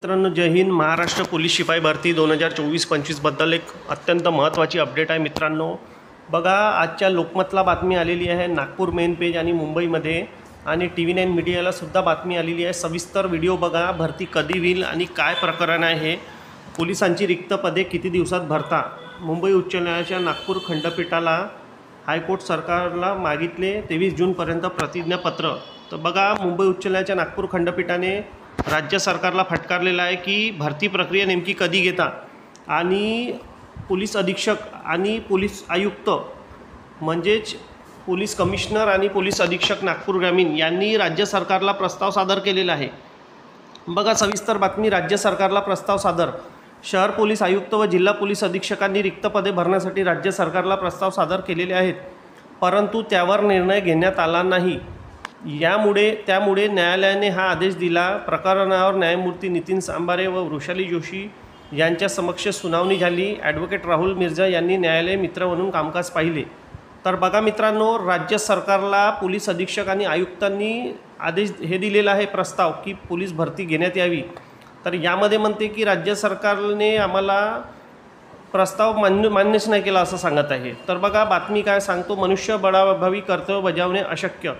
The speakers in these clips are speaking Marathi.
मित्रांनो, जय हिंद. महाराष्ट्र पोलीस शिपाई भरती 2024-25 बद्दल एक अत्यंत महत्त्वाची अपडेट आहे. मित्रांनो बघा, आजच्या लोकमतला बातमी आलेली आहे, नागपूर मेन पेज आणि मुंबईमध्ये, आणि TV9 मीडियाला सुद्धा बातमी आलेली आहे. सविस्तर व्हिडिओ बघा. भरती कधी होईल आणि काय प्रकरण आहे, पोलिसांची रिक्त पदे किती दिवसात भरता. मुंबई उच्च न्यायालयाच्या नागपूर खंडपीठाला हायकोर्ट सरकारला मागितले 23 जूनपर्यंत प्रतिज्ञापत्र. तर बघा, मुंबई उच्च न्यायालयाच्या नागपूर खंडपीठाने राज्य सरकारला फटकारलेला आहे की भरती प्रक्रिया नेमकी कधी घेता, आणि पोलीस अधीक्षक आणि पोलीस आयुक्त म्हणजेच पोलीस कमिशनर आणि पोलीस अधीक्षक नागपूर ग्रामीण यांनी राज्य सरकारला प्रस्ताव सादर केलेला आहे. बघा सविस्तर बातमी. राज्य सरकारला प्रस्ताव सादर. शहर पोलीस आयुक्त व जिल्हा पोलीस अधीक्षकांनी रिक्त पदे भरण्यासाठी राज्य सरकारला प्रस्ताव सादर केलेले आहेत, परंतु त्यावर निर्णय घेण्यात आला नाही. त्यामुळे न्यायालयाने हा आदेश दिला. प्रकरणावर न्यायमूर्ती नितीन सांबारे व वृषाली जोशी यांच्या समक्ष सुनावणी झाली. ॲडव्होकेट राहुल मिर्झा यांनी न्यायालय मित्र म्हणून कामकाज पाहिले. तर बघा मित्रांनो, राज्य सरकारला पोलीस अधीक्षक आणि आयुक्तांनी आदेश हे दिलेला आहे प्रस्ताव की पोलीस भरती घेण्यात यावी. तर यामध्ये म्हणते की राज्य सरकारने आम्हाला प्रस्ताव मान्यच नाही केला असं सांगत आहे. तर बघा बातमी काय सांगतो. मनुष्यबळाअभावी कर्तव्य बजावणे अशक्य.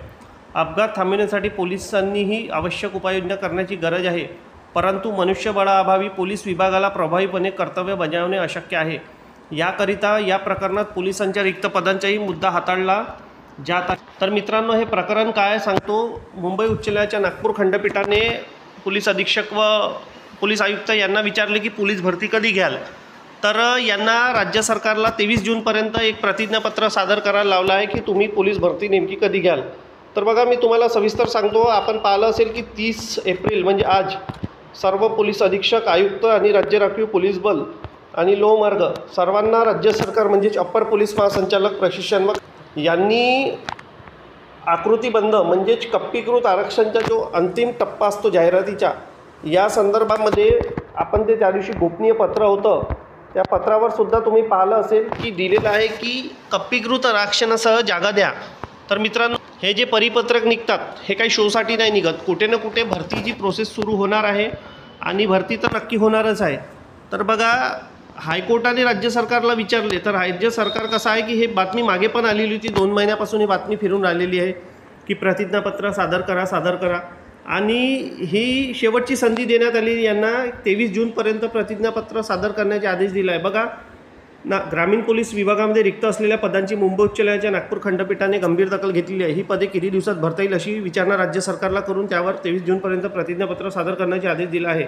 अपघात थांबविण्यासाठी पोलिसांनीही आवश्यक उपाययोजना करण्याची गरज आहे, परंतु मनुष्यबळाअभावी पोलीस विभागाला प्रभावीपणे कर्तव्य बजावणे अशक्य आहे. याकरिता या प्रकरणात पोलिसांच्या रिक्त पदांचाही मुद्दा हाताळला जात आहे. तर मित्रांनो, हे प्रकरण काय सांगतो. मुंबई उच्च न्यायालयाच्या नागपूर खंडपीठाने पोलीस अधीक्षक व पोलीस आयुक्त यांना विचारले की पोलीस भरती कधी घ्याल. तर यांना राज्य सरकारला 23 जूनपर्यंत एक प्रतिज्ञापत्र सादर करायला लावलं आहे की तुम्ही पोलीस भरती नेमकी कधी घ्याल. तर बघा, मी तुम्हाला सविस्तर सांगतो. आपण पाहिलं असेल की 30 एप्रिल म्हणजे आज सर्व पोलीस अधीक्षक, आयुक्त आणि राज्य राखीव पोलीस बल आणि लोहमार्ग सर्वांना राज्य सरकार म्हणजेच अप्पर पोलीस महासंचालक प्रशिक्षण यांनी आकृतीबंध म्हणजेच कप्पीकृत आरक्षणाचा जो अंतिम टप्पा असतो जाहिरातीच्या, या संदर्भामध्ये आपण ते त्या दिवशी गोपनीय पत्र होतं, त्या पत्रावर सुद्धा तुम्ही पाहिलं असेल की दिलेलं आहे की कप्पीकृत आरक्षणासह जागा द्या. तर मित्रांनो, हे जे परिपत्रक निघतात हे काही शोसाठी नाही निघत. कुठे ना कुठे भरतीची प्रोसेस सुरू होणार आहे आणि भरती तर नक्की होणारच आहे. तर बघा, हायकोर्टाने राज्य सरकारला विचारले, तर राज्य सरकार कसं आहे की हे बातमी मागे पण आलेली होती, 2 महिन्यापासून ही बातमी फिरून राहिलेली आहे की प्रतिज्ञापत्र सादर करा, आणि ही शेवटची संधी देण्यात आली. यांना 23 जूनपर्यंत प्रतिज्ञापत्र सादर करण्याचे आदेश दिला आहे. बघा, ग्रामीण पोलीस विभागामध्ये रिक्त असलेल्या पदांची मुंबई उच्च न्यायालयाच्या नागपूर खंडपीठाने गंभीर दखल घेतलेली आहे. ही पदे किती दिवसात भरता येईल अशी विचारणा राज्य सरकारला करून त्यावर 23 जूनपर्यंत प्रतिज्ञापत्र सादर करण्याचे आदेश दिला आहे.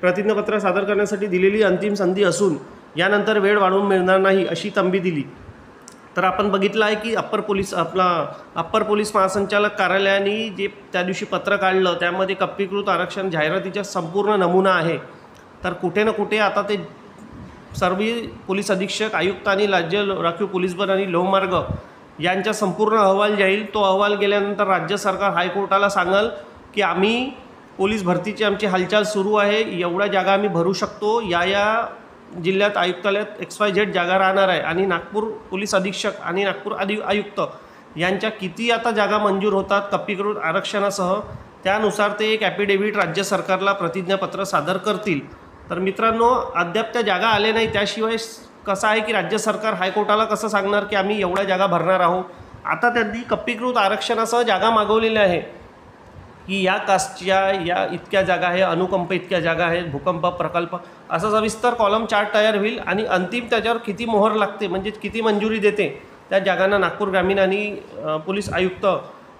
प्रतिज्ञापत्र सादर करण्यासाठी दिलेली अंतिम संधी असून यानंतर वेळ वाढवून मिळणार नाही अशी तंबी दिली. तर आपण बघितलं आहे की अप्पर पोलीस महासंचालक कार्यालयाने जे त्या दिवशी पत्र काढलं त्यामध्ये कप्पीकृत आरक्षण जाहिरातीचा संपूर्ण नमुना आहे. तर कुठे ना कुठे आता ते सर्व पोलीस अधीक्षक, आयुक्त आणि राज्य राखीव पोलीस बल आणि लोहमार्ग यांचा संपूर्ण अहवाल जाईल. तो अहवाल गेल्यानंतर राज्य सरकार हायकोर्टाला सांगेल की आम्ही पोलीस भरतीची आमची हालचाल सुरू आहे, एवढ्या जागा आम्ही भरू शकतो, या जिल्ह्यात आयुक्तालयात XYZ जागा राहणार आहे, आणि नागपूर पोलीस अधीक्षक आणि नागपूर आयुक्त यांच्या किती आता जागा मंजूर होतात कप्पीकृत आरक्षणासह, त्यानुसार ते एक ॲफिडेव्हिट राज्य सरकारला प्रतिज्ञापत्र सादर करतील. तर मित्रांनो, अद्याप त्या जागा आल्या नाही. त्याशिवाय कसं आहे की राज्य सरकार हायकोर्टाला कसं सांगणार की आम्ही एवढ्या जागा भरणार आहोत. आता त्यांनी कप्पीकृत आरक्षणासह जागा मागवलेल्या आहे की या कास्टच्या या इतक्या जागा आहे, अनुकंप इतक्या जागा आहेत, भूकंप प्रकल्प, असा सविस्तर कॉलम चार्ट तयार होईल, आणि अंतिम त्याच्यावर किती मोहर लागते म्हणजे किती मंजुरी देते त्या जागांना नागपूर ग्रामीण आणि पोलीस आयुक्त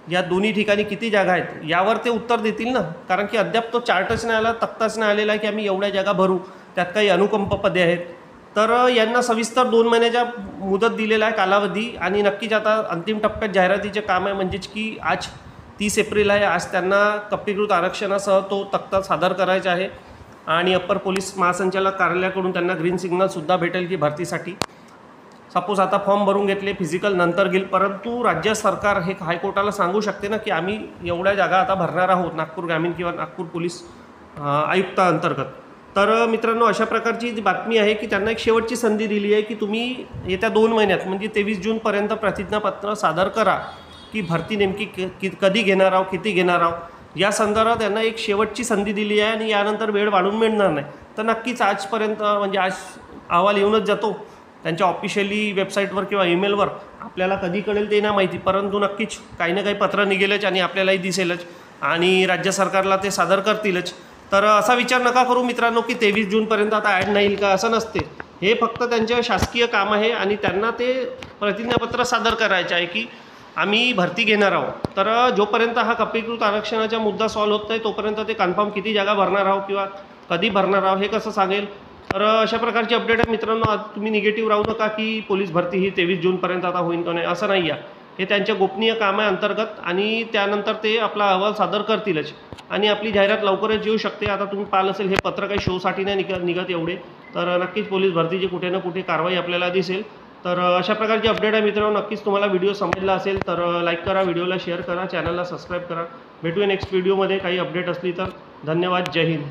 या दोन्ही ठिकाणी किती जागा आहेत यावर ते उत्तर देतील ना. कारण की अद्याप तो चार्टच नाही आला, तक्ताच नाही आलेला आहे की आम्ही एवढ्या जागा भरू, त्यात काही अनुकंप पदे आहेत. तर यांना सविस्तर 2 महिन्याच्या मुदत दिलेला आहे कालावधी, आणि नक्कीच आता अंतिम टप्प्यात जाहिरातीचे काम आहे. म्हणजेच की आज 30 एप्रिल आहे, आज त्यांना कप्पीकृत आरक्षणासह तो तक्ता सादर करायचा आहे, आणि अप्पर पोलीस महासंचालक कार्यालयाकडून त्यांना ग्रीन सिग्नलसुद्धा भेटेल की भरतीसाठी. सपोज आता फॉर्म भरून घेतले, फिजिकल नंतर घेईल, परंतु राज्य सरकार हे हायकोर्टाला सांगू शकते ना की आम्ही एवढ्या जागा आता भरणार आहोत नागपूर ग्रामीण किंवा नागपूर पोलीस आयुक्ताअंतर्गत. तर मित्रांनो, अशा प्रकारची जी बातमी आहे की त्यांना एक शेवटची संधी दिली आहे की तुम्ही येत्या 2 महिन्यात म्हणजे 23 जूनपर्यंत प्रतिज्ञापत्र सादर करा की भरती नेमकी कधी घेणार आहोत, किती घेणार आहोत. या संदर्भात त्यांना एक शेवटची संधी दिली आहे आणि यानंतर वेळ वाढून मिळणार नाही. तर नक्कीच आजपर्यंत म्हणजे आज अहवाल येऊनच जातो त्यांच्या ऑफिशियली वेबसाईटवर किंवा ईमेलवर. आपल्याला कधी कळेल ते नाही माहिती, परंतु नक्कीच काही ना काही पत्र निघेलच आणि आपल्यालाही दिसेलच आणि राज्य सरकारला ते सादर करतीलच. तर असा विचार नका करू मित्रांनो की 23 जूनपर्यंत आता ॲड नाही येईल का, असं नसते. हे फक्त त्यांचं शासकीय काम आहे आणि त्यांना ते प्रतिज्ञापत्र सादर करायचे आहे की आम्ही भरती घेणार आहोत. तर जोपर्यंत हा कपीकृत आरक्षणाचा मुद्दा सॉल्व्ह होत नाही तोपर्यंत ते कन्फर्म किती जागा भरणार आहोत किंवा कधी भरणार आहोत हे कसं सांगेल. तर अशा प्रकारची अपडेट आहे मित्रांनो. आज तुम्ही निगेटिव्ह राहू नका की पोलीस भरती ही 23 जूनपर्यंत आता होईल का नाही, असं नाही आहे. हे त्यांच्या गोपनीय काम आहे अंतर्गत आणि त्यानंतर ते आपला अहवाल सादर करतीलच आणि आपली जाहिरात लवकरच येऊ शकते. आता तुम्ही पाहिलं असेल हे पत्र काही शोसाठी नाही निघत एवढे. तर नक्कीच पोलीस भरतीची कुठे ना कुठे कारवाई आपल्याला दिसेल. तर अशा प्रकारची अपडेट आहे मित्रांनो. नक्कीच तुम्हाला व्हिडिओ समजला असेल तर लाईक करा, व्हिडिओला शेअर करा, चॅनलला सबस्क्राईब करा. भेटूया नेक्स्ट व्हिडिओमध्ये काही अपडेट असली तर. धन्यवाद. जय हिंद.